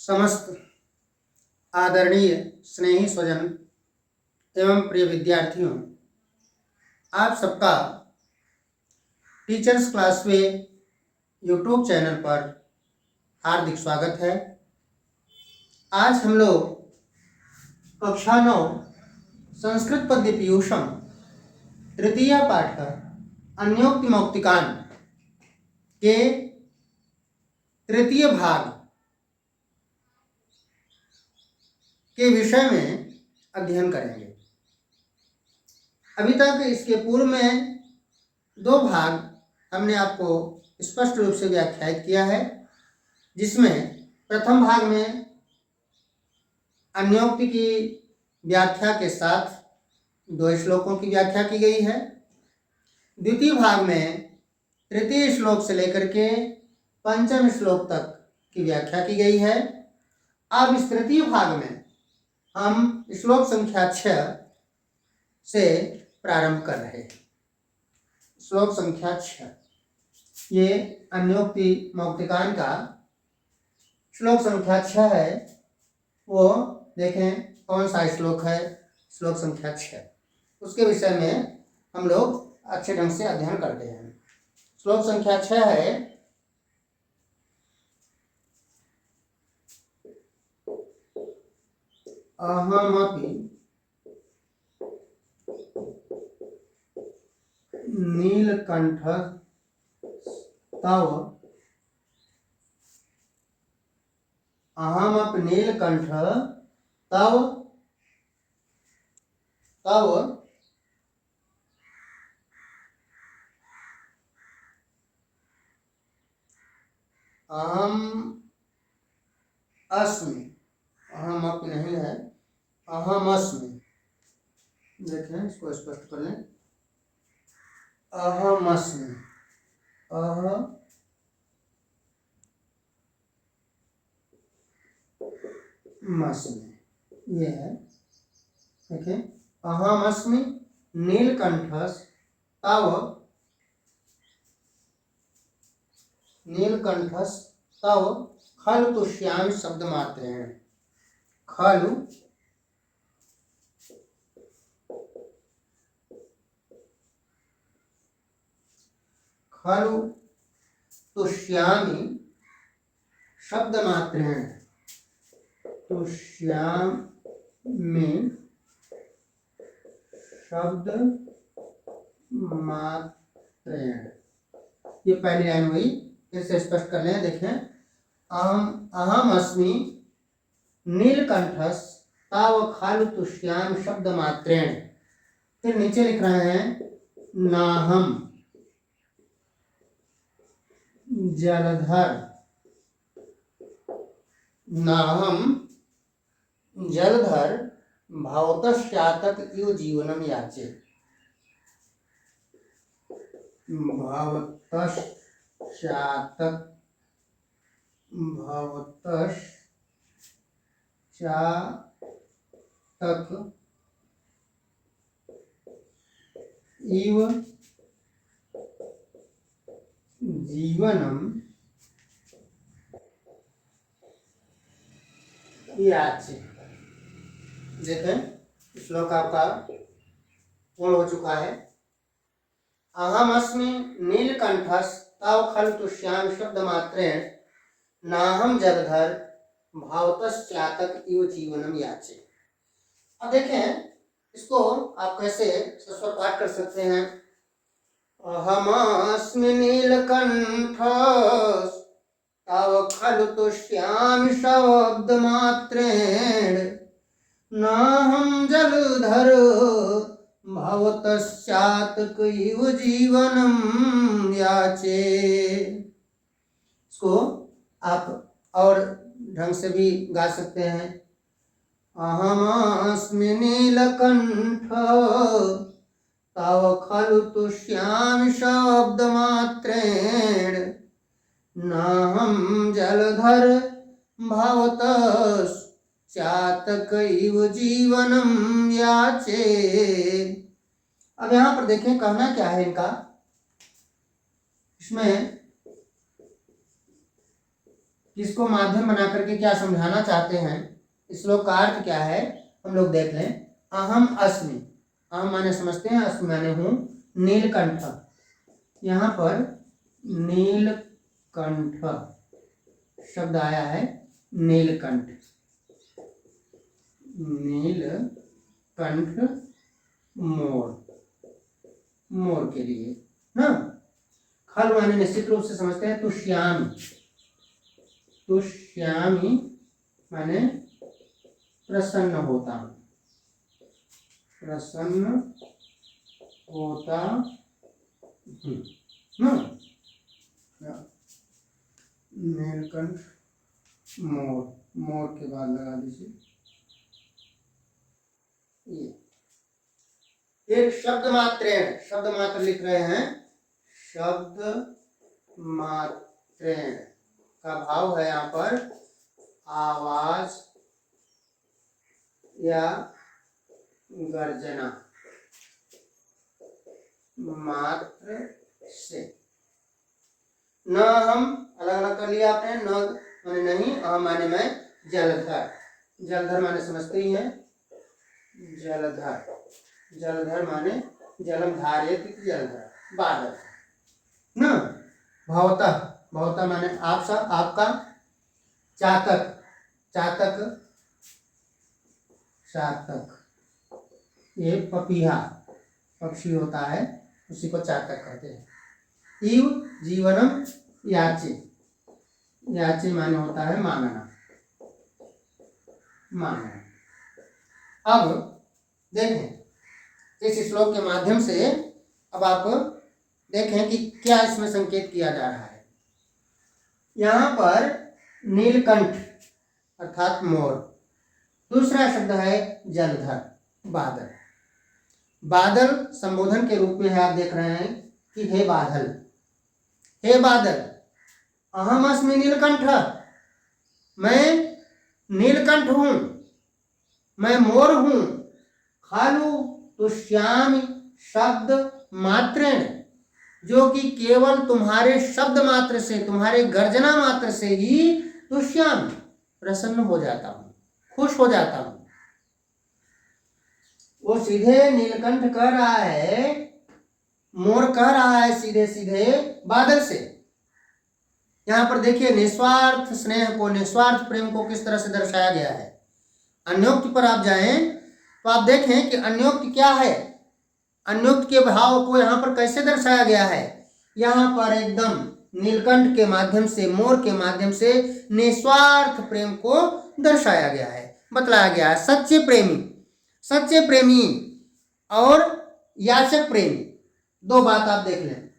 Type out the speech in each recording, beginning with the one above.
समस्त आदरणीय स्नेही स्वजन एवं प्रिय विद्यार्थियों, आप सबका टीचर्स क्लासवे यूट्यूब चैनल पर हार्दिक स्वागत है। आज हम लोग कक्षा 9 संस्कृत पद्य पीयूषम तृतीय पाठ अन्योक्ति मौक्तिकान के तृतीय भाग के विषय में अध्ययन करेंगे। अभी तक इसके पूर्व में 2 भाग हमने आपको स्पष्ट रूप से व्याख्यायित किया है, जिसमें प्रथम भाग में अन्योक्ति की व्याख्या के साथ 2 श्लोकों की व्याख्या की गई है। द्वितीय भाग में तृतीय श्लोक से लेकर के पंचम श्लोक तक की व्याख्या की गई है। अब इस तृतीय भाग में हम श्लोक संख्या 6 से प्रारंभ कर रहे हैं। श्लोक संख्या 6 ये अन्योक्ति मौक्तिकान का श्लोक संख्या 6 है। वो देखें कौन सा श्लोक है। श्लोक संख्या 6 उसके विषय में हम लोग अच्छे ढंग से अध्ययन करते हैं। श्लोक संख्या 6 है, अहमपि नीलकंठ तव अहमपि नीलकंठ तव अहम अस्मि। अहम अपि नहीं है, अहम अस्मि। देखें इसको स्पष्ट कर लें। अहम अस्मि, अहमस्मि ये है। देखें अहमस्मि नीलकंठस तव, नीलकंठस तव खलु तुष्यामि शब्द मात्र हैं। खलु खलु तुष्यामि शब्द मात्र हैं। तुष्यामि शब्द मात्र हैं। ये पहली लाइन हुई, फिर से स्पष्ट कर लें। देखें अहम अस्मि नीलकंठस ताव खलु तुष्यामि शब्द मात्रेण। फिर नीचे लिख रहे हैं नाहम जलधर, नाहम जलधर भवतश्चातक इव जीवनम याचे। भवतश्चातक इव जीवनम याचे। देखें श्लोक आपका पूर्ण हो चुका है। अहम अस्मि नीलकंठस तव खलु तुष्यामि शब्द मात्रेण नाहम जलधर भवतश्चातक इव जीवनम याचे। अब देखें इसको आप कैसे सस्वर पाठ कर सकते हैं। अहमस्मि नीलकंठस तव खलु तुष्यामि शब्द मात्रेण नाहं जलधर भवतश्चातक इव जीवनम याचे। इसको आप और ढंग से भी गा सकते हैं। अहमस्मि नीलकंठ तव खलु तुष्यामि शब्द मात्रेण नाहं जलधर भवतश्चातक इव जीवनम याचे। अब यहाँ पर देखें कहना क्या है इनका। इसमें किसको माध्यम बना करके क्या समझाना चाहते हैं, इस श्लोक का अर्थ क्या है, हम लोग देख लें। अहम अस्मि, अहम माने समझते हैं, अस्मि माने हूँ, नीलकंठ। यहाँ पर नीलकंठ शब्द आया है, नीलकंठ, नीलकंठ मोर, मोर के लिए ना। खल माने निश्चित रूप से समझते हैं तुष्यामी, तुष्यामी माने प्रसन्न होता हूं, प्रसन्न होता हूं ना। नीलकंठ मोर, मोर के बाद लगा दीजिए ये। एक शब्द मात्रेण, शब्द मात्र लिख रहे हैं, शब्द मात्रेण का भाव है यहाँ पर आवाज या गर्जना मात्र से। न हम अलग अलग कर लिया आपने, न माने नहीं, अहम माने मैं, जलधर, जलधर माने समझते ही हैं, जलधर, जलधर माने जलम धारयति जलधर, बादल न। भवतः, भवतः माने आप सब, आपका। चातक, चातक, चातक ये पपीहा पक्षी होता है, उसी को चातक कहते हैं। इव जीवनम याचे, याचे माने होता है मांगना, मांगना। अब देखें इस श्लोक के माध्यम से, अब आप देखें कि क्या इसमें संकेत किया जा रहा है। यहाँ पर नीलकंठ अर्थात मोर, दूसरा शब्द है जलधर, बादल। बादल संबोधन के रूप में है, आप देख रहे हैं कि हे बादल, हे बादल, अहम अस्मि नीलकंठ, मैं नीलकंठ हूं, मैं मोर हूं। खालू तुष्यामि शब्द मात्रेण, जो कि केवल तुम्हारे शब्द मात्र से, तुम्हारे गर्जना मात्र से ही तुष्यामि प्रसन्न हो जाता हूं, खुश हो जाता हूं। वो सीधे नीलकंठ कह रहा है, मोर कह रहा है सीधे सीधे बादल से। यहां पर देखिए निस्वार्थ स्नेह को, निस्वार्थ प्रेम को किस तरह से दर्शाया गया है। अन्योक्ति पर आप जाएं तो आप देखें कि अन्योक्ति क्या है, अन्योक्ति के भाव को यहां पर कैसे दर्शाया गया है। यहां पर एकदम नीलकंठ के माध्यम से, मोर के माध्यम से निस्वार्थ प्रेम को दर्शाया गया है, बतलाया गया है। सच्चे प्रेमी, सच्चे प्रेमी और याचक प्रेमी, दो बात आप देख लें।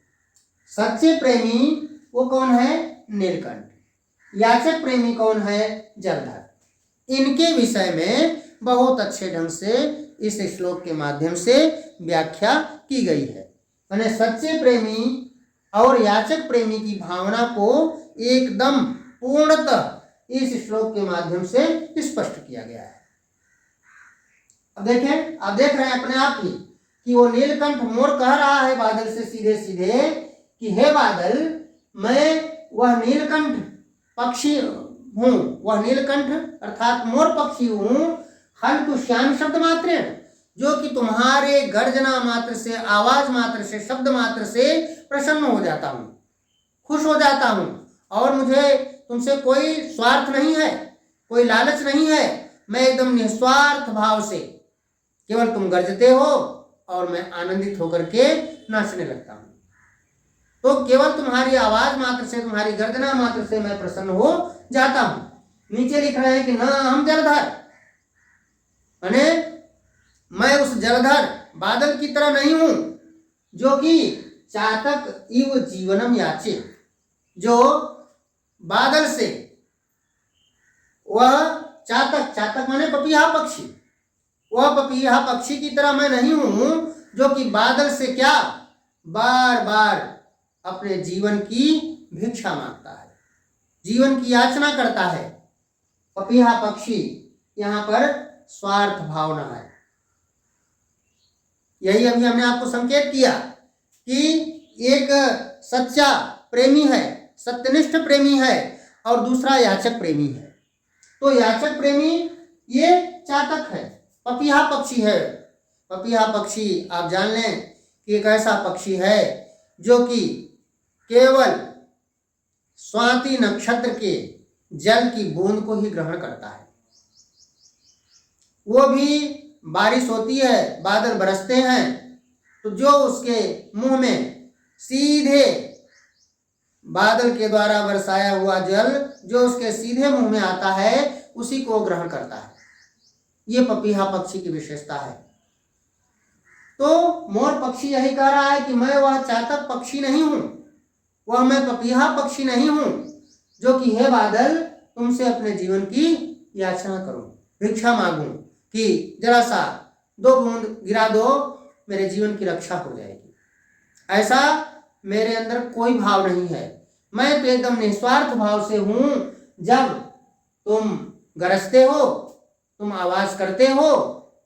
सच्चे प्रेमी वो कौन है, नीलकंठ। याचक प्रेमी कौन है, जलधर। इनके विषय में बहुत अच्छे ढंग से इस श्लोक के माध्यम से व्याख्या की गई है। यानी सच्चे प्रेमी और याचक प्रेमी की भावना को एकदम पूर्णतः इस श्लोक के माध्यम से स्पष्ट किया गया है। अब देखें, आप देख रहे हैं अपने आप ही कि वो नीलकंठ मोर कह रहा है बादल से सीधे सीधे कि हे बादल, मैं वह नीलकंठ पक्षी हूं, वह नीलकंठ अर्थात मोर पक्षी हूं। हल तुष्यामि शब्द मात्र, जो कि तुम्हारे गर्जना मात्र से, आवाज मात्र से, शब्द मात्र से प्रसन्न हो जाता हूं, खुश हो जाता हूं। और मुझे तुमसे कोई स्वार्थ नहीं है, कोई लालच नहीं है। मैं एकदम निस्वार्थ भाव से, केवल तुम गरजते हो और मैं आनंदित होकर के नाचने लगता हूं। तो केवल तुम्हारी आवाज मात्र से, तुम्हारी गर्जना मात्र से मैं प्रसन्न हो जाता हूं। नीचे लिख रहे हैं कि न हम जलधर, माने मैं उस जलधर बादल की तरह नहीं हूं, जो कि चातक इव जीवनम याचे, जो बादल से, वह चातक, चातक माने पपीहा पक्षी, वह पपीहा पक्षी की तरह मैं नहीं हूं, जो कि बादल से क्या बार बार अपने जीवन की भिक्षा मांगता है, जीवन की याचना करता है। पपीहा पक्षी यहां पर स्वार्थ भावना है। यही अभी हमने आपको संकेत किया कि एक सच्चा प्रेमी है, सत्यनिष्ठ प्रेमी है, और दूसरा याचक प्रेमी है। तो याचक प्रेमी ये चातक है, पपीहा पक्षी है। पपीहा पक्षी आप जान लें कि एक ऐसा पक्षी है जो कि केवल स्वाति नक्षत्र के जल की बूंद को ही ग्रहण करता है। वो भी बारिश होती है, बादल बरसते हैं, तो जो उसके मुंह में सीधे बादल के द्वारा बरसाया हुआ जल जो उसके सीधे मुंह में आता है उसी को ग्रहण करता है। ये पपीहा पक्षी की विशेषता है। तो मोर पक्षी यही कह रहा है कि मैं वह चातक पक्षी नहीं हूं, वह मैं पपीहा पक्षी नहीं हूं जो कि हे बादल तुमसे अपने जीवन की याचना करूं, भिक्षा मांगूं कि जरा सा 2 बूंद गिरा दो, मेरे जीवन की रक्षा हो जाएगी। ऐसा मेरे अंदर कोई भाव नहीं है। मैं तो एकदम निस्वार्थ भाव से हूं। जब तुम गरजते हो, तुम आवाज करते हो,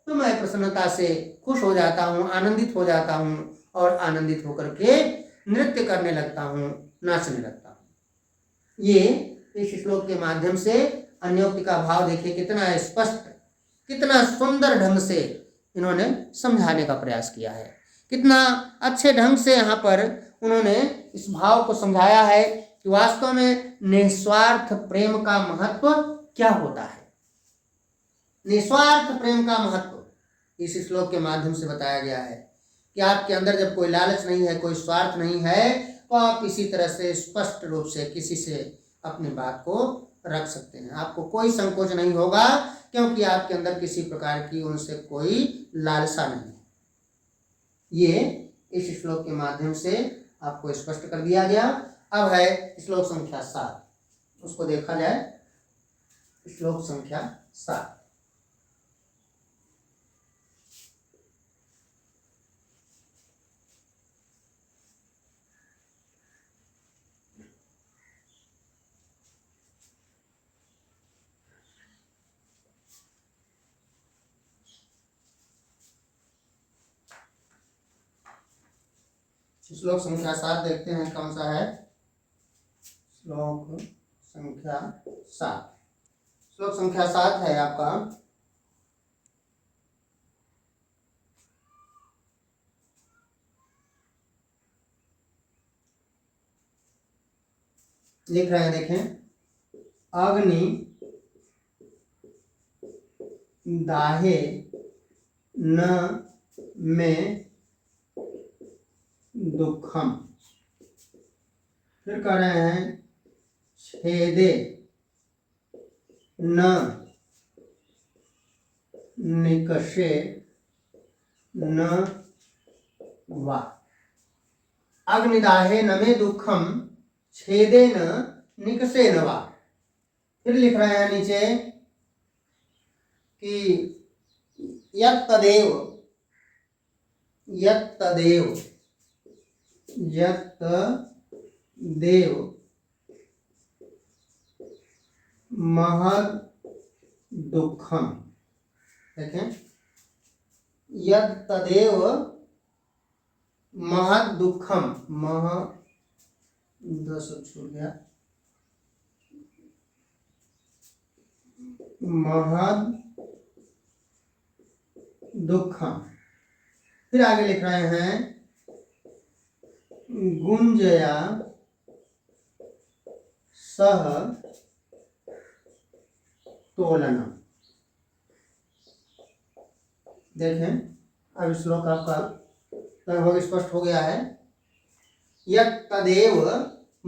तो मैं प्रसन्नता से खुश हो जाता हूं, आनंदित हो जाता हूं और आनंदित होकर के नृत्य करने लगता हूं, नाचने लगता हूं। ये इस श्लोक के माध्यम से अन्योक्ति का भाव देखिए कितना स्पष्ट, कितना सुंदर ढंग से इन्होंने समझाने का प्रयास किया है। कितना अच्छे ढंग से यहाँ पर उन्होंने इस भाव को समझाया है कि वास्तव में निस्वार्थ प्रेम का महत्व क्या होता है। निस्वार्थ प्रेम का महत्व इस श्लोक के माध्यम से बताया गया है कि आपके अंदर जब कोई लालच नहीं है, कोई स्वार्थ नहीं है, तो आप इसी तरह से स्पष्ट रूप से किसी से अपनी बात को रख सकते हैं। आपको कोई संकोच नहीं होगा क्योंकि आपके अंदर किसी प्रकार की उनसे कोई लालसा नहीं है। ये इस श्लोक के माध्यम से आपको स्पष्ट कर दिया गया। अब है श्लोक संख्या 7, उसको देखा जाए। श्लोक संख्या 7, श्लोक संख्या 7 देखते हैं कौन सा है। श्लोक संख्या 7, श्लोक संख्या 7 है आपका। लिख रहे हैं, देखें। अग्नि दाहे न में दुखम। फिर कह रहे हैं छेदे न निकषे न वा। अग्निदाहे न में दुखम छेदे न निकषे न वा। फिर लिख रहे हैं नीचे कि यत्तदेव यत्तदेव यत्तदेव महद दुखम। देखें, यत्तदेव महद दुखम, मह 2 छूट गया, महद दुखम। फिर आगे लिख रहे हैं गुंजया सह तोलनम। देखें, अब श्लोक आपका लगभग स्पष्ट हो गया है। यत्तदेव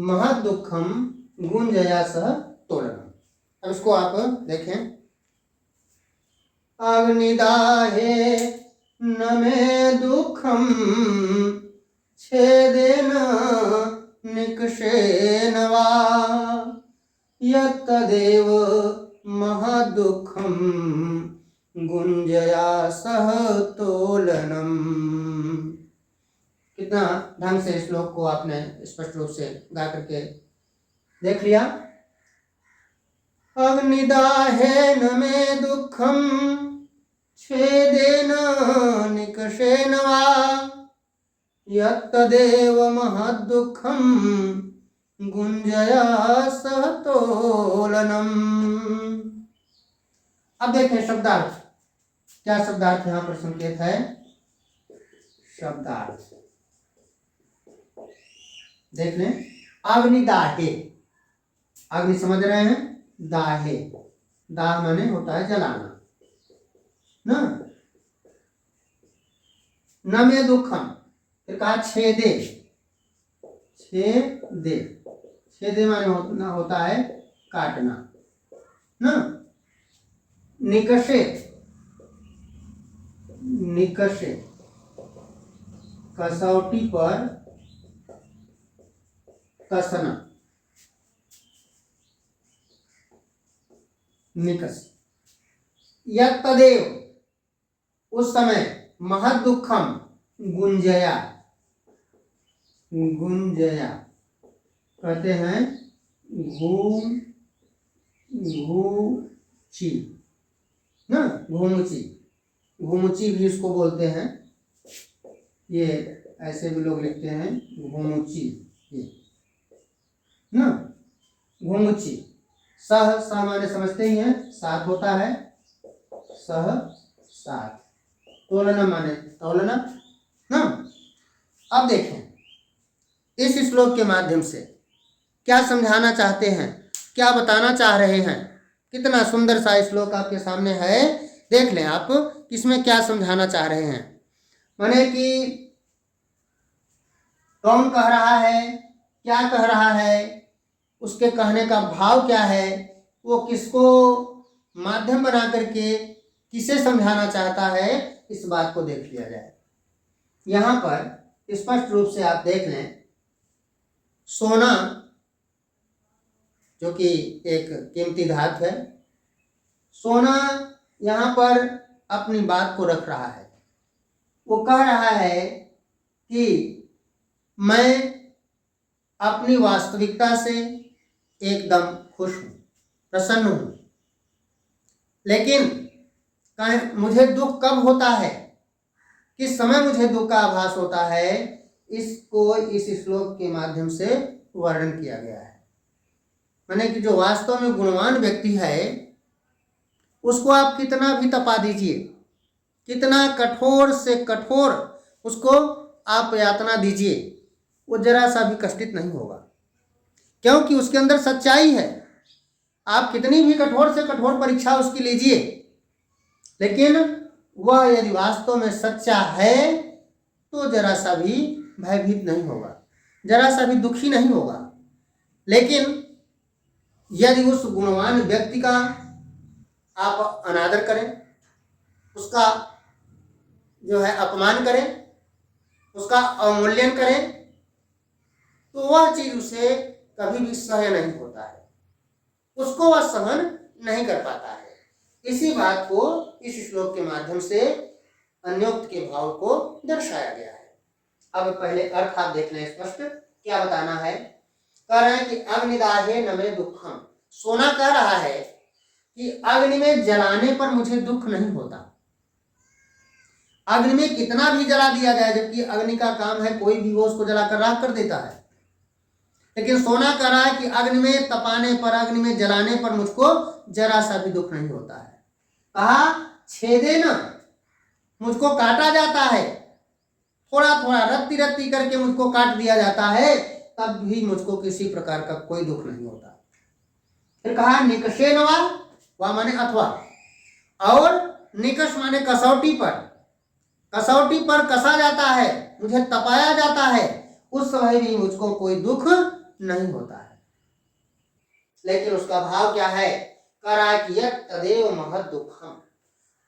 महद दुखम गुंजया सह तोलनम। अब इसको आप देखें। अग्निदाहे न मे दुखम छेदेन निकषेन वा। यत्तदेव महदुखम गुंजया सह तोलनम। कितना ढंग से श्लोक को आपने स्पष्ट रूप से गा करके देख लिया। अग्निदाहेन मे दुखम छेदेन निकषेन वा। यत्तदेव महदुखम गुंजया सहतोलनम। अब देखें शब्दार्थ, क्या शब्दार्थ यहां पर संकेत है? शब्दार्थ देख लें। अग्निदाहे, अग्नि समझ रहे हैं, दाहे, दाह माने होता है जलाना ना। न में दुखम, फिर कहा छेदे, छेदे, छेदे माने होता है काटना ना। निकषे, निकषे कसौटी पर कसना, निकष। यत् तदेव, उस समय, महद दुखम, गुंजया, गुंजया कहते हैं घूची ना, घूमुची, घूमुची भी इसको बोलते हैं, ये ऐसे भी लोग लिखते हैं घूमुची, ये ना घूमुची। सह, सह माने समझते ही हैं, साथ होता है, सह साथ। तोलना माने तौलना ना। अब देखें इस श्लोक के माध्यम से क्या समझाना चाहते हैं, क्या बताना चाह रहे हैं। कितना सुंदर सा श्लोक आपके सामने है, देख लें आप इसमें क्या समझाना चाह रहे हैं। माने कि कौन कह रहा है, क्या कह रहा है, उसके कहने का भाव क्या है, वो किसको माध्यम बना करके किसे समझाना चाहता है, इस बात को देख लिया जाए। यहां पर स्पष्ट रूप से आप देख लें, सोना जो कि एक कीमती धातु है, सोना यहां पर अपनी बात को रख रहा है। वो कह रहा है कि मैं अपनी वास्तविकता से एकदम खुश हूं, प्रसन्न हूं, लेकिन मुझे दुख कब होता है, किस समय मुझे दुख का आभास होता है, इसको इस श्लोक के माध्यम से वर्णन किया गया है। माने कि जो वास्तव में गुणवान व्यक्ति है, उसको आप कितना भी तपा दीजिए, कितना कठोर से कठोर उसको आप यातना दीजिए, वो जरा सा भी कष्टित नहीं होगा, क्योंकि उसके अंदर सच्चाई है। आप कितनी भी कठोर से कठोर परीक्षा उसकी लीजिए, लेकिन वह यदि वास्तव में सच्चा है तो जरा सा भी भयभीत नहीं होगा, जरा सा भी दुखी नहीं होगा। लेकिन यदि उस गुणवान व्यक्ति का आप अनादर करें, उसका जो है अपमान करें, उसका अवमूल्यन करें, तो वह चीज उसे कभी भी सहन नहीं होता है, उसको वह सहन नहीं कर पाता है। इसी बात को इस श्लोक के माध्यम से अन्योक्त के भाव को दर्शाया गया है। अब पहले अर्थ आप देख लें स्पष्ट, क्या बताना है। कह रहे हैं कि अग्निदाहे न मे दुखम, सोना कह रहा है कि अग्नि में जलाने पर मुझे दुख नहीं होता। अग्नि में कितना भी जला दिया जाए, जबकि अग्नि का काम है कोई भी वो उसको जलाकर राख कर देता है, लेकिन सोना कह रहा है कि अग्नि में तपाने पर, अग्नि में जलाने पर मुझको जरा सा भी दुख नहीं होता है। कहा छेदे न, मुझको काटा जाता है, थोड़ा थोड़ा रत्ती रत्ती करके मुझको काट दिया जाता है, तब भी मुझको किसी प्रकार का कोई दुख नहीं होता। फिर कहा निकषे नवा, वह माने अथवा, और निकष माने कसौटी पर, कसौटी पर कसा जाता है, मुझे तपाया जाता है, उस समय भी मुझको कोई दुख नहीं होता है। लेकिन उसका भाव क्या है, कह रहा है कि यत् तदेव महद दुखम,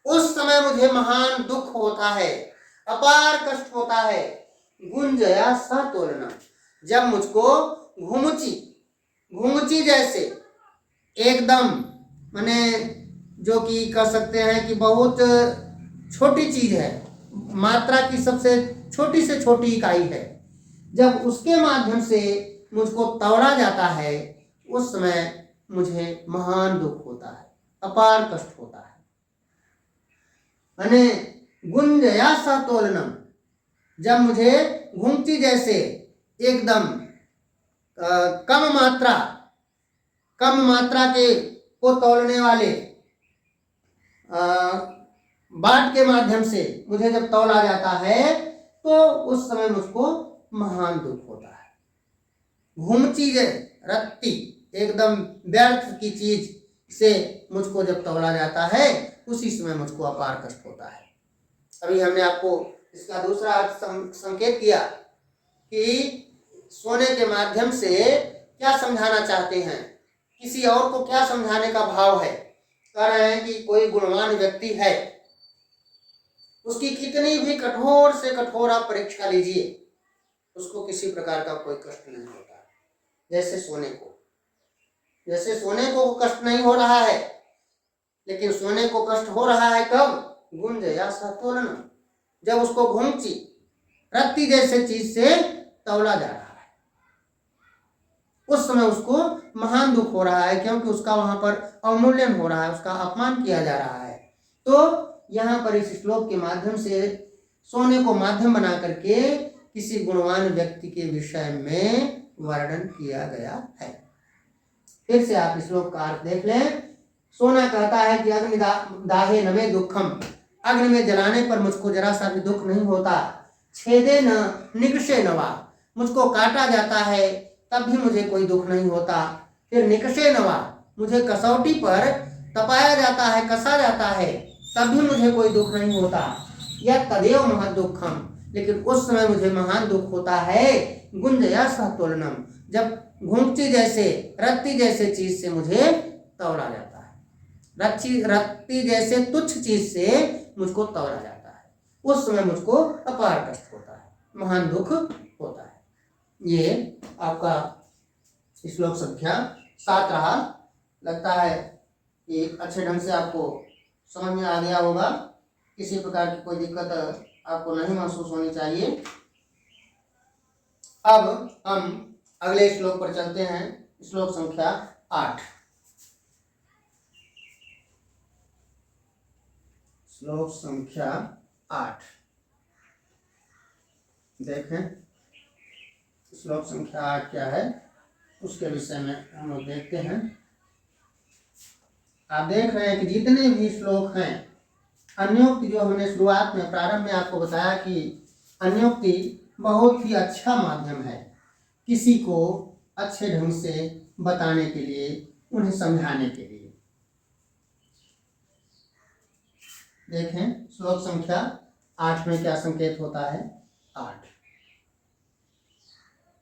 उस समय मुझे महान दुख होता है, अपार कष्ट होता है। गुंजया सतोलना, जब मुझको घुमुची, घुमुची जैसे एकदम, माने जो कि कह सकते हैं कि बहुत छोटी चीज है, मात्रा की सबसे छोटी से छोटी इकाई है, जब उसके माध्यम से मुझको तोड़ा जाता है, उस समय मुझे महान दुख होता है, अपार कष्ट होता है। माने गुंजया सतोलनम, जब मुझे घुमती जैसे एकदम कम मात्रा के को तौलने वाले बाट के माध्यम से मुझे जब तौला जाता है तो उस समय मुझको महान दुख होता है। घुमची रत्ती एकदम व्यर्थ की चीज से मुझको जब तौला जाता है उसी समय मुझको अपार कष्ट होता है। अभी हमने आपको इसका दूसरा अर्थ संकेत किया कि सोने के माध्यम से क्या समझाना चाहते हैं, किसी और को क्या समझाने का भाव है। कह रहे हैं कि कोई गुणवान व्यक्ति है, उसकी कितनी भी कठोर से कठोर आप परीक्षा लीजिए, उसको किसी प्रकार का कोई कष्ट नहीं होता। जैसे सोने को कष्ट नहीं हो रहा है, लेकिन सोने को कष्ट हो रहा है कब? गुंज या सतोलन, जब उसको घुमची रत्ती जैसे चीज से तौला जा रहा है, उस समय उसको महान दुख हो रहा है, क्योंकि उसका वहां पर अवमूल्यन हो रहा है, उसका अपमान किया जा रहा है। तो यहाँ पर इस श्लोक के माध्यम से सोने को माध्यम बना करके किसी गुणवान व्यक्ति के विषय में वर्णन किया गया है। फिर से आप श्लोक का अर्थ देख लें। सोना कहता है कि अग्नि दाहे न मे दुखम, अग्नि में जलाने पर मुझको जरा सा भी दुख नहीं होता। छेदे न निकषे न वा, मुझको काटा जाता है तब भी मुझे कोई दुख नहीं होता। फिर निकषे न वा, मुझे कसौटी पर तपाया जाता है, कसा जाता है, तब भी मुझे कोई दुख नहीं होता। यह तदेव महद दुखम, लेकिन उस समय मुझे महान दुख होता है। गुंजया सहतुलनम, जब घुंघची जैसे रत्ती जैसे चीज से मुझे तौला जाता है, रत्ती जैसे तुच्छ चीज से मुझको तौला जाता है, उस समय मुझको अपार कष्ट होता है, महान दुख होता है। ये आपका श्लोक संख्या 7 रहा। लगता है कि अच्छे ढंग से आपको समझ में आ गया होगा, किसी प्रकार की कोई दिक्कत आपको नहीं महसूस होनी चाहिए। अब हम अगले श्लोक पर चलते हैं, श्लोक संख्या 8। श्लोक संख्या 8 देखें। श्लोक संख्या 8 क्या है उसके विषय में हम लोग देखते हैं। आप देख रहे हैं कि जितने भी श्लोक हैं, अन्योक्ति जो हमने शुरुआत में प्रारंभ में आपको बताया कि अन्योक्ति बहुत ही अच्छा माध्यम है किसी को अच्छे ढंग से बताने के लिए, उन्हें समझाने के लिए। देखें श्लोक संख्या 8 में क्या संकेत होता है। 8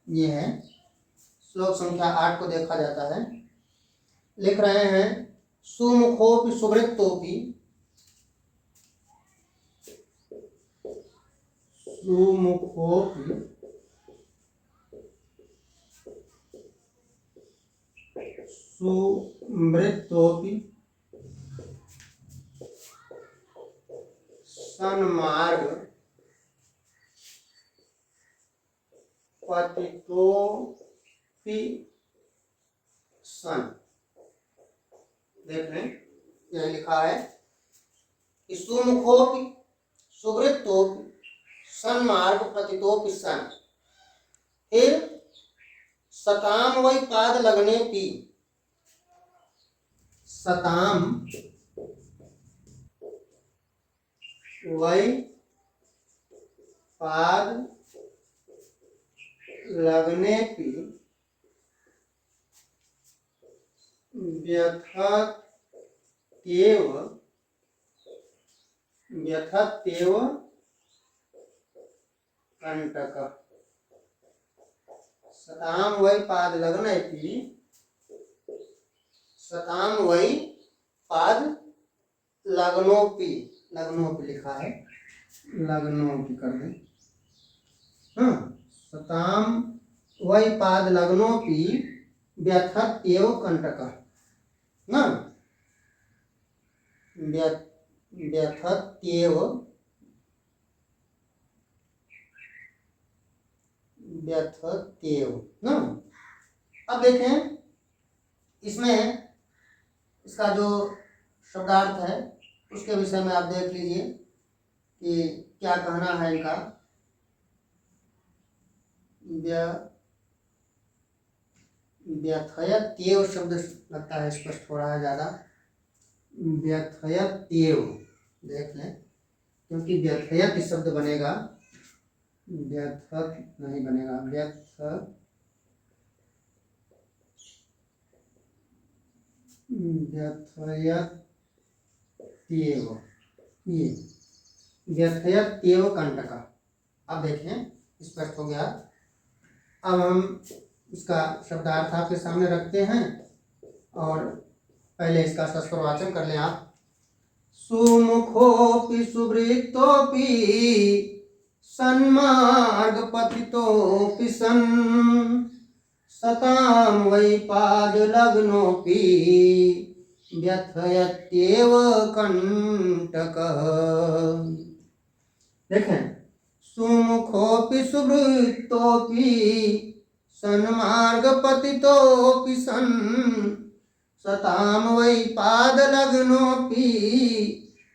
ये है, श्लोक संख्या 8 को देखा जाता है। लिख रहे हैं सुमुखोपि सुवृत्तोपि, सुमुखोपि सुवृत्तोपि सन्मार्ग पतितोपि सन। देख लें, यह लिखा है कि सुमुखोपि सुवृत्तोपि सन्मार्ग पतितोपि सन। फिर सताम वै पाद लगने पी, सताम वै पाद लगने पी व्यथत्येव कंटक। सताम वै पाद लगने पी, सताम वै पाद लगनोपि, लगनोपि लिखा है, लगनोपि कर दें। हाँ, सताम वै पाद लगनोपि व्यथत्येव कंटक ना, व्यथत्येव ना। अब देखें इसमें इसका जो शब्दार्थ है उसके विषय में आप देख लीजिए कि क्या कहना है इनका। व्यथयत्येव शब्द लगता है स्पष्ट हो रहा है ज़्यादा। व्यथयत्येव देख लें, क्योंकि व्यथयत शब्द बनेगा, व्यथक नहीं बनेगा। व्यथयत्येव, ये व्यथयत्येव कंटक। अब देखें स्पष्ट हो गया। अब हम इसका शब्दार्थ आपके सामने रखते हैं और पहले इसका सस्वरवाचन कर लें आप। सुमुखोऽपि सुवृत्तोऽपि सन्मार्गपतितोऽपि सन् सतां वै पादलग्नोऽपि व्यथयत्येव कंटकः। देखें, सुमुखोऽपि सुवृत्तोऽपि सन्मार्गपतितोऽपि सन् सतां वै पादलग्नोऽपि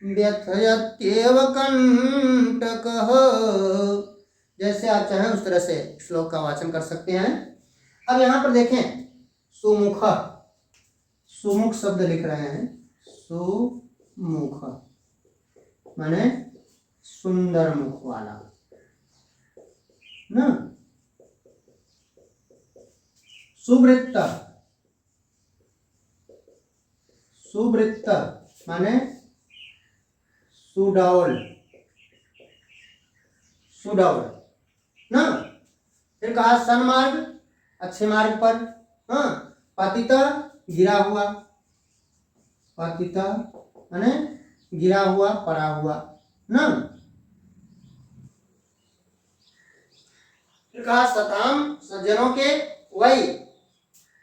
व्यथयत्येव कंटकः। जैसे आप चाहें उस तरह से श्लोक का वाचन कर सकते हैं। अब यहाँ पर देखें, सुमुख, सुमुख शब्द लिख रहे हैं। सुमुख माने सुंदर मुख वाला ना। सुवृत्त, सुवृत्त माने सुडौल, सुडौल ना। फिर कहा सन्मार्ग, अच्छे मार्ग पर। हाँ, पतिता गिरा हुआ, पतिता माने गिरा हुआ, पड़ा हुआ ना। फिर कहा सताम, सज्जनों के, वही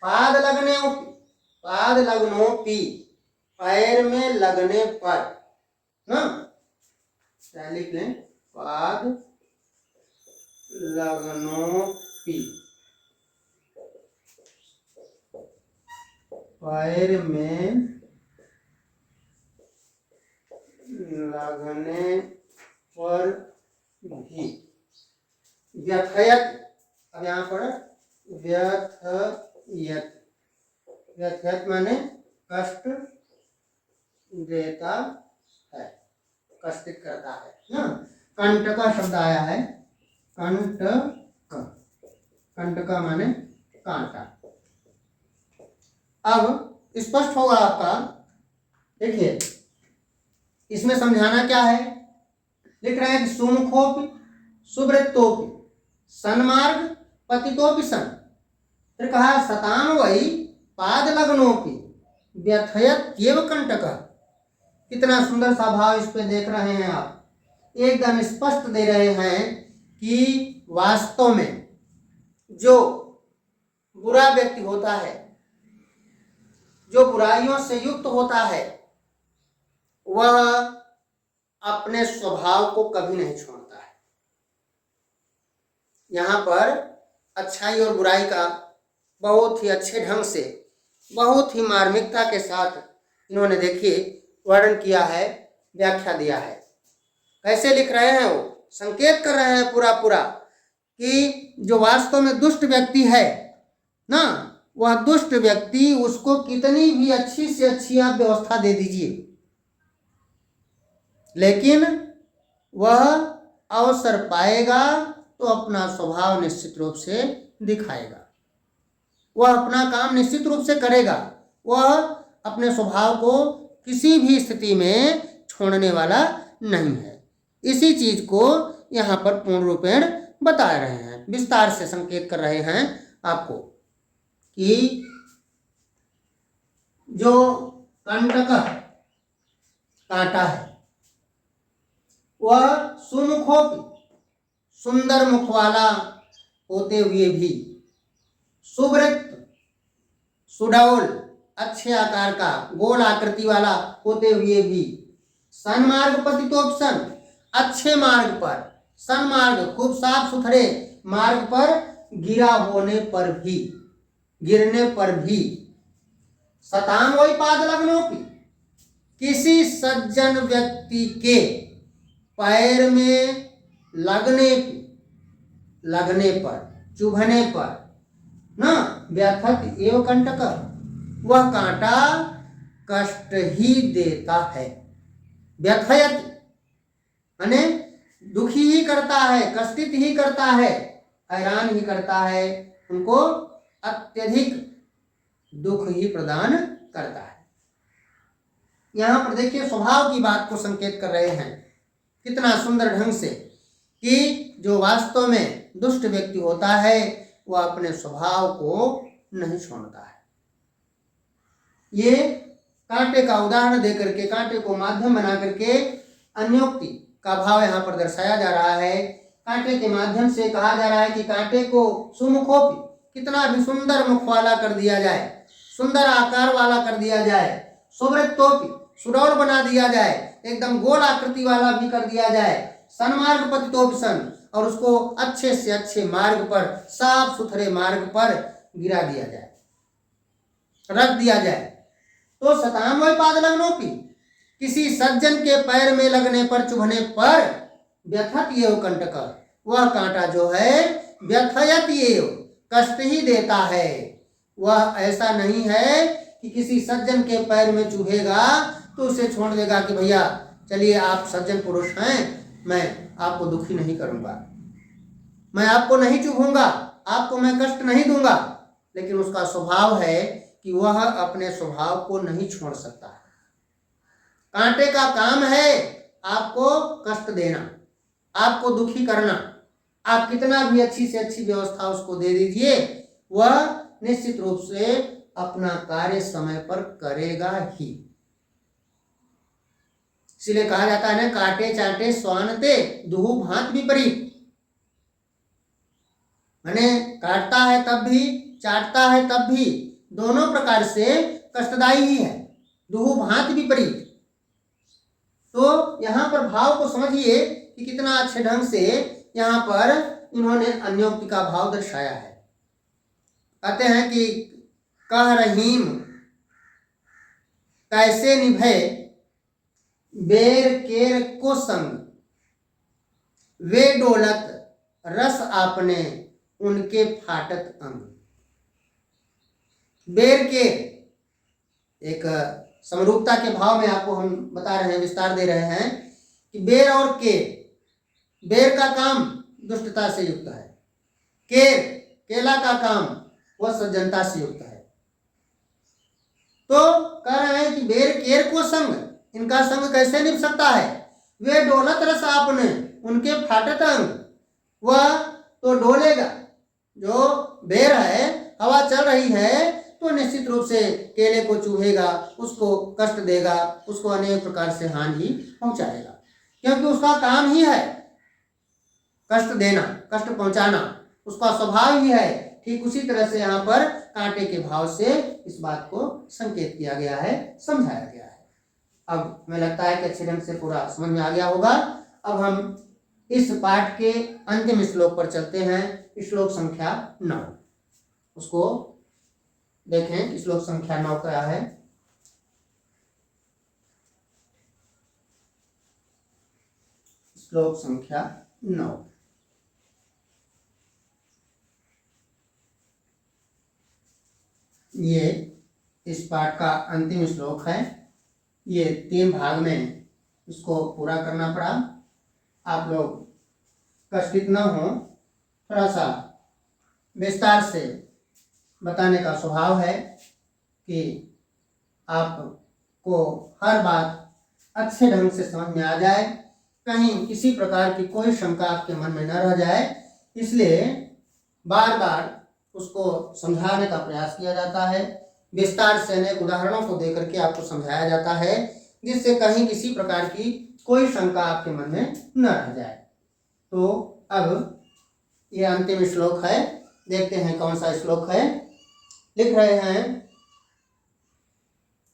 पाद लगने, पाद लग्नोपि पैर में लगने पर ना। क्या लिख लें, पाद लग्नोपि पैर में लगने पर भी। व्यथयत, अब यहाँ पर व्यथयत, व्यथयत माने कष्ट देता है, कष्टित करता है ना। कंटका शब्द आया है, कंटक, कंटका माने कांटा। अब स्पष्ट होगा आपका। देखिए इसमें समझाना क्या है, लिख रहे हैं कि सुमुखोपि सुवृत्तोपि सन्मार्ग पतितोपि सन्। फिर कहा सताम वै पाद लग्नोपि व्यथयत्येव कंटकः। कितना सुंदर सा भाव इस पे देख रहे हैं आप। एकदम स्पष्ट दे रहे हैं कि वास्तव में जो बुरा व्यक्ति होता है, जो बुराइयों से युक्त होता है, वह अपने स्वभाव को कभी नहीं छोड़ता है। यहाँ पर अच्छाई और बुराई का बहुत ही अच्छे ढंग से, बहुत ही मार्मिकता के साथ इन्होंने देखिए वर्णन किया है, व्याख्या दिया है। कैसे लिख रहे हैं, वो संकेत कर रहे हैं पूरा पूरा कि जो वास्तव में दुष्ट व्यक्ति है ना, वह दुष्ट व्यक्ति, उसको कितनी भी अच्छी से अच्छी आप व्यवस्था दे दीजिए, लेकिन वह अवसर पाएगा तो अपना स्वभाव निश्चित रूप से दिखाएगा, वह अपना काम निश्चित रूप से करेगा, वह अपने स्वभाव को किसी भी स्थिति में छोड़ने वाला नहीं है। इसी चीज को यहाँ पर पूर्ण रूपेण बता रहे हैं, विस्तार से संकेत कर रहे हैं आपको कि जो कंटक कांटा है, वह सुमुखोपि सुंदर मुख वाला होते हुए भी, सुवृत्त सुडौल अच्छे आकार का गोल आकृति वाला होते हुए भी, सन्मार्ग पतितोपि सन् अच्छे मार्ग पर, सन्मार्ग खूब साफ सुथरे मार्ग पर गिरा होने पर भी, गिरने पर भी, सताम वही पाद लग्नोपि किसी सज्जन व्यक्ति के पैर में लगने पर, चुभने पर ना, व्यथत एव कंटक, वह कांटा कष्ट ही देता है। व्यथयत माने दुखी ही करता है, कष्टित ही करता है, हैरान ही करता है, उनको अत्यधिक दुख ही प्रदान करता है। यहां पर देखिए स्वभाव की बात को संकेत कर रहे हैं कितना सुंदर ढंग से कि जो वास्तव में दुष्ट व्यक्ति होता है वह अपने स्वभाव को नहीं छोड़ता है। ये कांटे का उदाहरण देकर के, कांटे को माध्यम बना करके अन्योक्ति का भाव यहाँ पर दर्शाया जा रहा है। कांटे के माध्यम से कहा जा रहा है कि कांटे को सुमुखोपी, कितना भी सुंदर मुख वाला कर दिया जाए, सुंदर आकार वाला कर दिया जाए, सुवृत्तोपी, सुडौल बना दिया जाए, एकदम गोल आकृति वाला भी कर दिया जाए, सन्मार्ग पतितोपसन, और उसको अच्छे से अच्छे मार्ग पर, साफ सुथरे मार्ग पर गिरा दिया जाए, रख दिया जाए, तो शताम वही पादलग्नोपी, किसी सज्जन के पैर में लगने पर, चुभने पर, व्यथत एव कंटक, वह कांटा जो है व्यथयत एव, कष्ट ही देता है। वह ऐसा नहीं है कि किसी सज्जन के पैर में चुभेगा तो उसे छोड़ देगा कि भैया चलिए आप सज्जन पुरुष हैं, मैं आपको दुखी नहीं करूंगा, मैं आपको नहीं चुभूंगा, आपको मैं कष्ट नहीं दूंगा। लेकिन उसका स्वभाव है कि वह अपने स्वभाव को नहीं छोड़ सकता। कांटे का काम है आपको कष्ट देना, आपको दुखी करना। आप कितना भी अच्छी से अच्छी व्यवस्था उसको दे दीजिए, वह निश्चित रूप से अपना कार्य समय पर करेगा ही। इसलिए कहा जाता है ना, काटे चाटे स्वानते दुहु भांत विपरीत, माने काटता है तब भी, चाटता है तब भी, दोनों प्रकार से कष्टदायी ही है, दुहु भांत विपरीत। तो यहाँ पर भाव को समझिए कि कितना अच्छे ढंग से यहाँ पर इन्होंने अन्योक्ति का भाव दर्शाया है। कहते हैं कि कह रहीम कैसे निभे बेर केर को संग, वे डोलत रस आपने उनके फाटत अंग। बेर के एक समरूपता के भाव में आपको हम बता रहे हैं, विस्तार दे रहे हैं कि बेर और के, बेर का काम दुष्टता से युक्त है, केर केला का काम वह सज्जनता से युक्त है। तो कह रहे हैं कि बेर केर को संग, इनका संग कैसे निभ सकता है। वे डोलत रस आपने उनके फाटत अंग, वह तो डोलेगा, जो बेर है हवा चल रही है तो निश्चित रूप से केले को चूहेगा, उसको कष्ट देगा, उसको अनेक प्रकार से हानि पहुंचाएगा, क्योंकि उसका काम ही है कष्ट देना, कष्ट पहुंचाना, उसका स्वभाव ही है। ठीक उसी तरह से यहाँ पर कांटे के भाव से इस बात को संकेत किया गया है, समझाया गया है। अब हमें लगता है कि अच्छे ढंग से पूरा समझ में आ गया होगा। अब हम इस पाठ के अंतिम श्लोक पर चलते हैं, श्लोक संख्या 9, उसको देखें। श्लोक संख्या 9 क्या है। श्लोक संख्या 9, ये इस पाठ का अंतिम श्लोक है। ये 3 भाग में इसको पूरा करना पड़ा। आप लोग कष्टित न हो, थोड़ा सा विस्तार से बताने का स्वभाव है कि आपको हर बात अच्छे ढंग से समझ में आ जाए, कहीं किसी प्रकार की कोई शंका आपके मन में न रह जाए, इसलिए बार बार उसको समझाने का प्रयास किया जाता है। विस्तार से अनेक उदाहरणों को देकर के आपको समझाया जाता है, जिससे कहीं किसी प्रकार की कोई शंका आपके मन में न रह जाए। तो अब ये अंतिम श्लोक है, देखते हैं कौन सा श्लोक है। लिख रहे हैं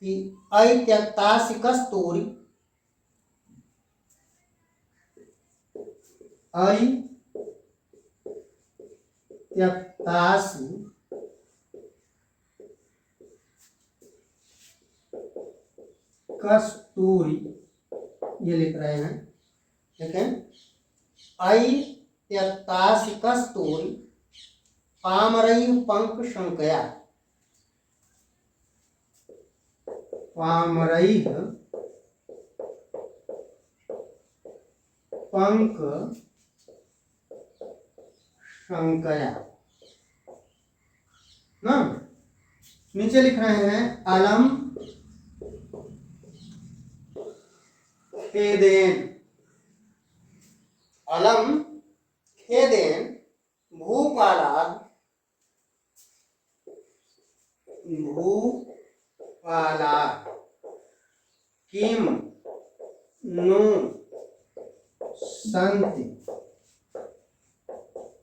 कि ऐत्यक्तासि कस्तूरि, ऐत्यक्तासि कस्तूरि, ये लिख रहे हैं। देखें, ऐत्यक्तासि कस्तूरि पामरैः पंक शंकया, पामरैः पंक शंकया ना। नीचे लिख रहे हैं अलम खेदेन, अलम खेदेन भूपाला, भूपाला किम नु संति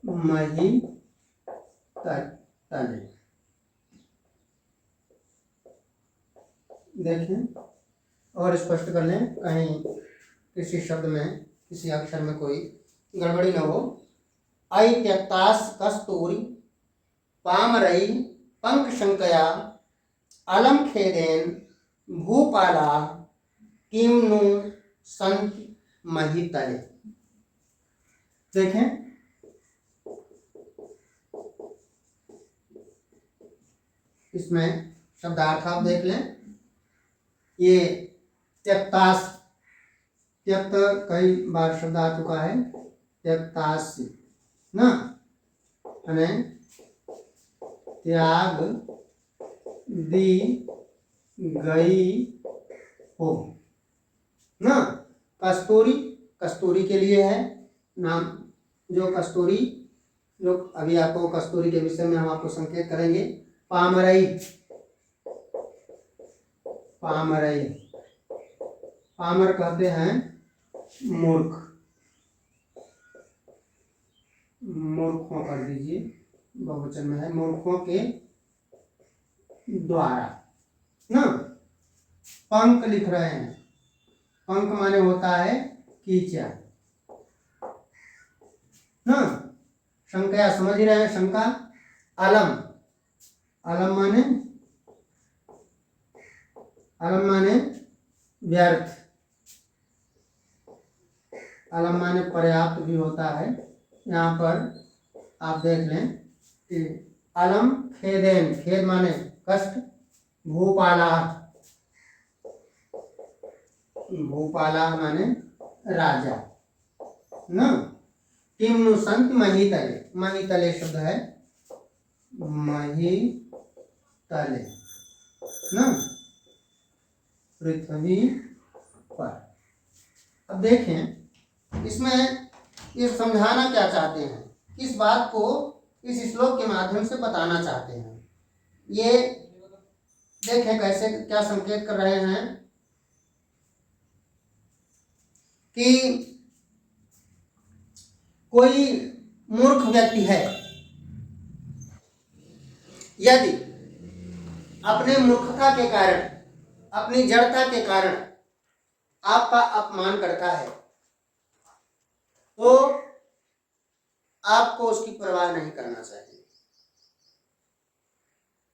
मही तले। देखें और स्पष्ट कर लें, कहीं किसी शब्द में किसी अक्षर में कोई गड़बड़ी न हो। ऐ त्यक्तास कस्तूरी पामरई पंक शंकया अलम खेदेन भूपाला किम नु संत मही तले। देखें इसमें शब्दार्थ आप देख लें। ये त्यक्तास, त्यक्त कई बार शब्द आ चुका है, त्यक्तास ना, त्याग दी गई हो ना। कस्तूरी, कस्तूरी के लिए है नाम, जो कस्तूरी, जो अभी आपको कस्तूरी के विषय में हम आपको संकेत करेंगे। पामरई, पामरई, पामर कहते हैं मूर्ख, मूर्खों कर दीजिए, बहुवचन में है, मूर्खों के द्वारा ना। पंख लिख रहे हैं, पंख माने होता है कीचड़ ना। शंकया समझ रहे हैं, शंका। अलम, अलम माने, अलम माने व्यर्थ, अलम माने पर्याप्त भी होता है। यहाँ पर आप देख लें कि अलम खेदेन, खेद माने कष्ट, भूपाला, भूपाला माने राजा न। किम संत मही तले, मही तले शब्द है, मही तले न, पृथ्वी पर। अब देखें इसमें ये समझाना क्या चाहते हैं, किस बात को इस श्लोक के माध्यम से बताना चाहते हैं। ये देखें कैसे, क्या संकेत कर रहे हैं कि कोई मूर्ख व्यक्ति है, यदि अपने मूर्खता के कारण, अपनी जड़ता के कारण आपका अपमान करता है, तो आपको उसकी परवाह नहीं करना चाहिए।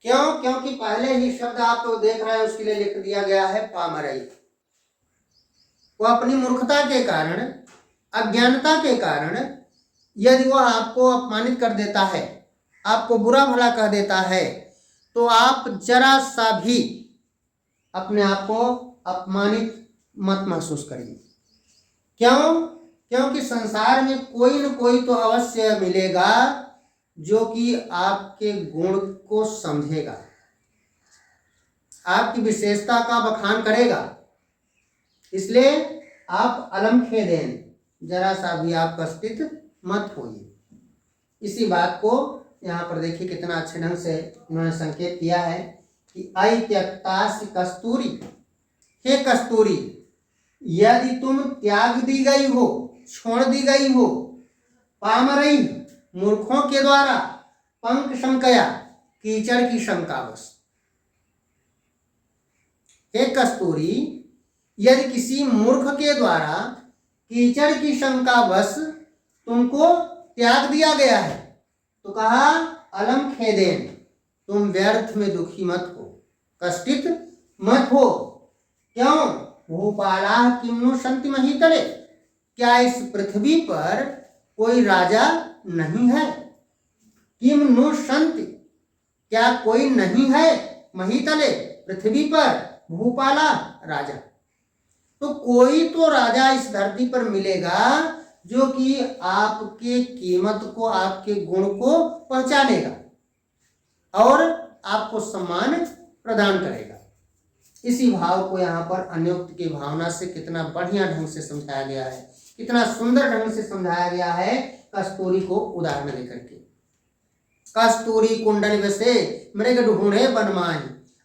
क्यों? क्योंकि पहले ही शब्द आप तो देख रहे हैं, उसके लिए लिख दिया गया है पामरई। वो अपनी मूर्खता के कारण, अज्ञानता के कारण यदि वह आपको अपमानित कर देता है, आपको बुरा भला कह देता है, तो आप जरा सा भी अपने आप को अपमानित मत महसूस करिए। क्यों? क्योंकि संसार में कोई न कोई तो अवश्य मिलेगा जो कि आपके गुण को समझेगा, आपकी विशेषता का बखान करेगा। इसलिए आप अलम खेदेन, जरा सा भी आप कष्टित मत होइए। इसी बात को यहाँ पर देखिए कितना अच्छे ढंग से उन्होंने संकेत किया है कि ऐ त्यक्तास कस्तूरी, हे कस्तूरी, यदि तुम त्याग दी गई हो, छोड़ दी गई हो, पामरई मूर्खों के द्वारा, पंक शंकया कीचड़ की शंकावश। हे कस्तूरी, यदि किसी मूर्ख के द्वारा कीचड़ की शंकावश तुमको त्याग दिया गया है, तो कहा अलम खेदेन, तुम व्यर्थ में दुखी मत हो, कष्टित मत हो। क्यों? भूपाला किम्नु संति मही तले, क्या इस पृथ्वी पर कोई राजा नहीं है? किम नु संति, क्या कोई नहीं है महीतले, पृथ्वी पर, भूपाला, राजा। तो कोई तो राजा इस धरती पर मिलेगा जो कि आपके कीमत को, आपके गुण को पहचानेगा और आपको सम्मान प्रदान करेगा। इसी भाव को यहाँ पर अन्योक्त की भावना से कितना बढ़िया ढंग से समझाया गया है, कितना सुंदर ढंग से समझाया गया है कस्तूरी को उदाहरण लेकर के। कस्तूरी कुंडल बसे मृग ढूंढे बनमाई,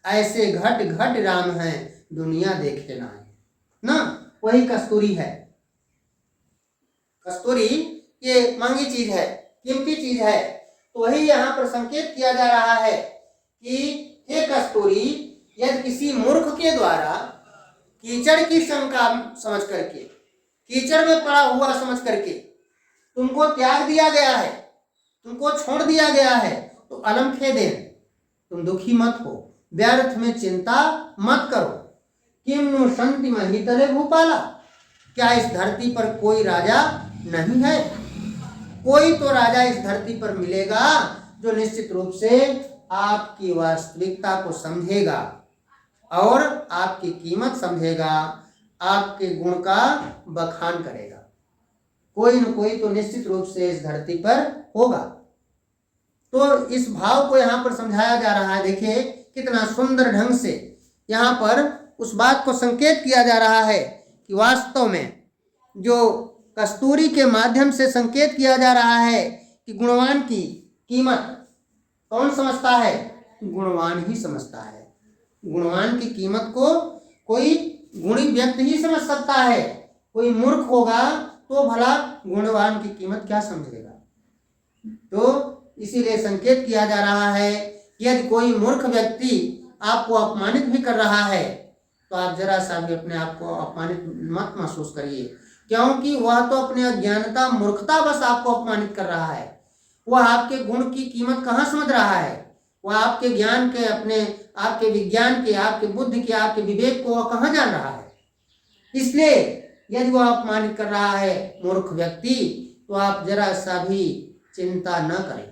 ऐसे घट घट राम है दुनिया देखे ना। वही कस्तूरी है। कस्तूरी ये महंगी चीज है, कीमती चीज है। तो वही यहाँ पर संकेत किया जा रहा है कि हे कस्तूरी, यदि किसी मूर्ख के द्वारा कीचड़ की शंका समझ करके, कीचड़ में पड़ा हुआ समझ करके तुमको त्याग दिया गया है, तुमको छोड़ दिया गया है, तो अलम खेदेन, तुम दुखी मत हो, व्यर्थ में चिंता मत करो। किम नु संति महीतले भूपाला, क्या इस धरती पर कोई राजा नहीं है? कोई तो राजा इस धरती पर मिलेगा जो निश्चित रूप से आपकी वास्तविकता को समझेगा और आपकी कीमत समझेगा, आपके गुण का बखान करेगा। कोई न कोई तो निश्चित रूप से इस धरती पर होगा। तो इस भाव को यहाँ पर समझाया जा रहा है। देखिए कितना सुंदर ढंग से यहाँ पर उस बात को संकेत किया जा रहा है कि वास्तव में जो कस्तूरी के माध्यम से संकेत किया जा रहा है कि गुणवान की कीमत कौन समझता है? गुणवान ही समझता है। गुणवान की कीमत को कोई गुणी व्यक्ति ही समझ सकता है। कोई मूर्ख होगा तो भला गुणवान की कीमत क्या समझेगा? तो इसीलिए संकेत किया जा रहा है कि यदि कोई मूर्ख व्यक्ति आपको अपमानित भी कर रहा है तो आप जरा सा भी अपने आप को अपमानित मत महसूस करिए, क्योंकि वह तो अपने अज्ञानता, मूर्खता बस आपको अपमानित कर रहा है। वह आपके गुण की कीमत कहाँ समझ रहा है? वह आपके ज्ञान के, अपने आपके विज्ञान के, आपके बुद्धि के, आपके विवेक को वह कहाँ जान रहा है? इसलिए यदि वह अपमानित कर रहा है मूर्ख व्यक्ति, तो आप जरा सा भी चिंता न करें,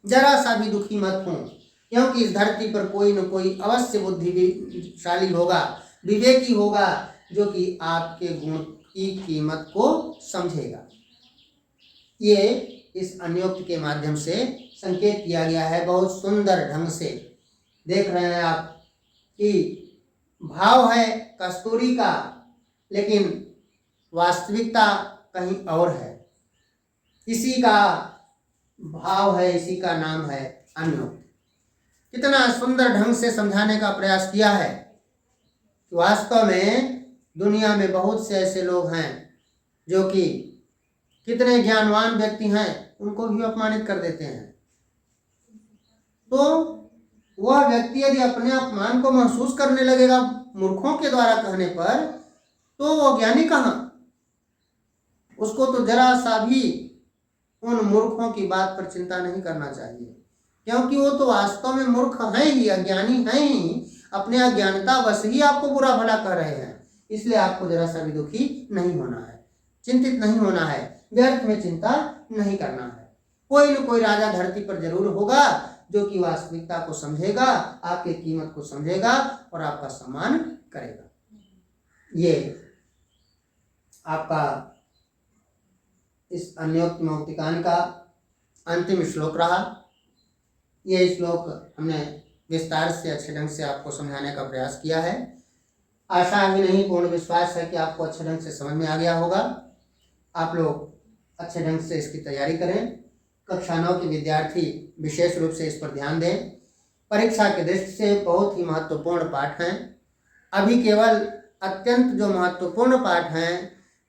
जरा सा भी दुखी मत हो, क्योंकि इस धरती पर कोई न कोई अवश्य बुद्धिशाली होगा, विवेकी होगा, जो कि आपके गुण की कीमत को समझेगा। ये इस अन्योक्त के माध्यम से संकेत किया गया है। बहुत सुंदर ढंग से देख रहे हैं आप कि भाव है कस्तूरी का, लेकिन वास्तविकता कहीं और है। इसी का भाव है, इसी का नाम है अन्योक्त। कितना सुंदर ढंग से समझाने का प्रयास किया है कि वास्तव में दुनिया में बहुत से ऐसे लोग हैं जो कि कितने ज्ञानवान व्यक्ति हैं, उनको भी अपमानित कर देते हैं। तो वह व्यक्ति यदि अपने अपमान को महसूस करने लगेगा मूर्खों के द्वारा कहने पर, तो वो ज्ञानी कहाँ? उसको तो जरा सा भी उन मूर्खों की बात पर चिंता नहीं करना चाहिए, क्योंकि वो तो वास्तव में मूर्ख हैं ही, अज्ञानी हैं ही, अपने अज्ञानता बस ही आपको बुरा भला कर रहे हैं। इसलिए आपको जरा सा भी दुखी नहीं होना है, चिंतित नहीं होना है, व्यर्थ में चिंता नहीं करना है। कोई न कोई राजा धरती पर जरूर होगा जो कि वास्तविकता को समझेगा, आपकी कीमत को समझेगा और आपका सम्मान करेगा। ये आपका इस अन्योक्त मौक्तिकान का अंतिम श्लोक रहा। ये श्लोक हमने विस्तार से अच्छे ढंग से आपको समझाने का प्रयास किया है। आशा ही नहीं, पूर्ण विश्वास है कि आपको अच्छे ढंग से समझ में आ गया होगा। आप लोग अच्छे ढंग से इसकी तैयारी करें। कक्षा 9 के विद्यार्थी विशेष रूप से इस पर ध्यान दें। परीक्षा की दृष्टि से बहुत ही महत्वपूर्ण पाठ हैं। अभी केवल अत्यंत जो महत्वपूर्ण पाठ हैं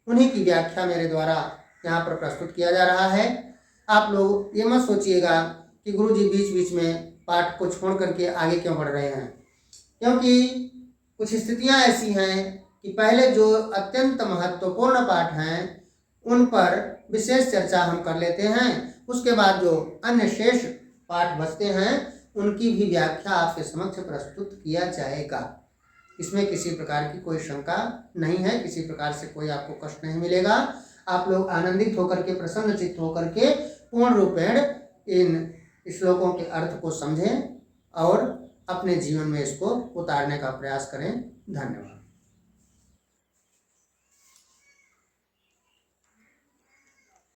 उन्हीं की व्याख्या मेरे द्वारा यहाँ पर प्रस्तुत किया जा रहा है। आप लोग ये मत सोचिएगा कि गुरुजी बीच बीच में पाठ को छोड़ करके आगे क्यों बढ़ रहे हैं, क्योंकि कुछ स्थितियाँ ऐसी हैं कि पहले जो अत्यंत महत्वपूर्ण पाठ हैं उन पर विशेष चर्चा हम कर लेते हैं। उसके बाद जो अन्य शेष पाठ बचते हैं उनकी भी व्याख्या आपके समक्ष प्रस्तुत किया जाएगा। इसमें किसी प्रकार की कोई शंका नहीं है, किसी प्रकार से कोई आपको कष्ट नहीं मिलेगा। आप लोग आनंदित होकर के, प्रसन्न चित्त होकर के पूर्ण रूपेण इन श्लोकों के अर्थ को समझें और अपने जीवन में इसको उतारने का प्रयास करें। धन्यवाद।